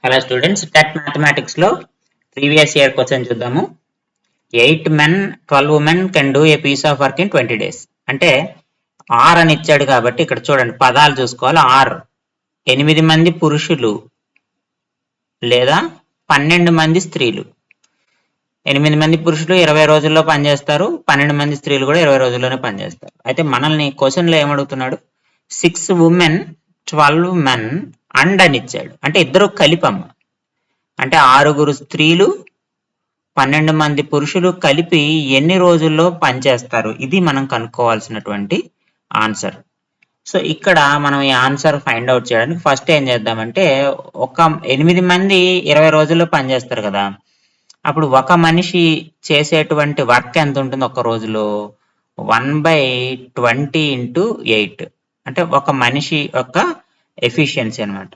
Hello students, TET mathematics లో previous year question చూద్దాము. 8 men 12 women can do a piece of work in 20 days. అంటే ఆర్ అని ఇచ్చాడు కాబట్టి ఇక్కడ చూడండి పదాలు చూసుకోవాలి. ఆర్ 8 మంది పురుషులు లేదా 12 మంది స్త్రీలు. 8 మంది పురుషులు 20 రోజుల్లో పనిచేస్తారు, 12 మంది స్త్రీలు కూడా 20 రోజుల్లోనే పనిచేస్తారు. అయితే మనల్ని క్వశ్చన్ లో ఏమడుగుతున్నాడు, 6 women 12 men అండ్ అని ఇచ్చాడు. అంటే ఇద్దరు కలిపమ్మ, అంటే 6 స్త్రీలు 12 మంది పురుషులు కలిపి ఎన్ని రోజుల్లో పనిచేస్తారు, ఇది మనం కనుక్కోవాల్సినటువంటి ఆన్సర్. సో ఇక్కడ మనం ఈ ఆన్సర్ ఫైండ్ అవుట్ చేయడానికి ఫస్ట్ ఏం చేద్దామంటే, ఒక 8 మంది 20 రోజుల్లో పనిచేస్తారు కదా, అప్పుడు ఒక మనిషి చేసేటువంటి వర్క్ ఎంత ఉంటుంది ఒక రోజులో, 1/20 × 8. అంటే ఒక మనిషి యొక్క ఎఫిషియన్సీ అనమాట,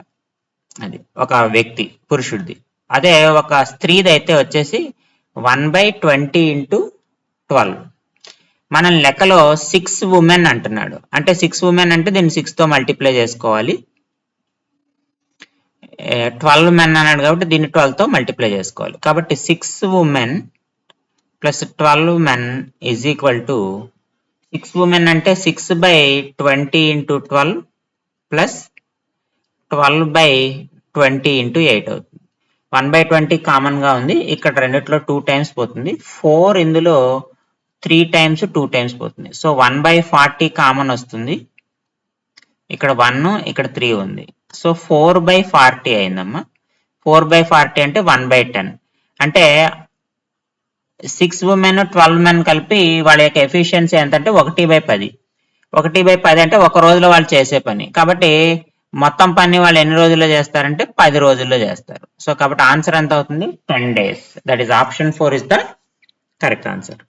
అది ఒక వ్యక్తి పురుషుడిది. అదే ఒక స్త్రీది అయితే వచ్చేసి 1/20 × 12. మన లెక్కలో 6 women అంటున్నాడు, అంటే 6 women అంటే దీన్ని 6 తో మల్టిప్లై చేసుకోవాలి. 12 men అన్నాడు కాబట్టి దీన్ని 12 తో మల్టిప్లై చేసుకోవాలి. కాబట్టి 6 women plus 12 men is equal to 6 women అంటే 6/20 × 12 ప్లస్ 12/20 × 8 అవుతుంది. 1/20 కామన్ గా ఉంది, ఇక్కడ రెండిట్లో 2 టైమ్స్ పోతుంది. 4 ఇందులో 3 టైమ్స్ 2 టైమ్స్ పోతుంది. సో 1/40 కామన్ వస్తుంది, ఇక్కడ 1 ఇక్కడ 3 ఉంది. సో 4/40 అయిందమ్మా. 4/40 అంటే 1/10. అంటే 6 women 12 men కలిపి వాళ్ళ యొక్క ఎఫిషియన్సీ ఎంత అంటే 1/10. 1/10 అంటే ఒక రోజులో వాళ్ళు చేసే పని. కాబట్టి మొత్తం పని వాళ్ళు ఎన్ని రోజుల్లో చేస్తారంటే 10 రోజుల్లో చేస్తారు. సో కాబట్టి ఆన్సర్ ఎంత అవుతుంది, 10 days. That is option 4 is the correct answer.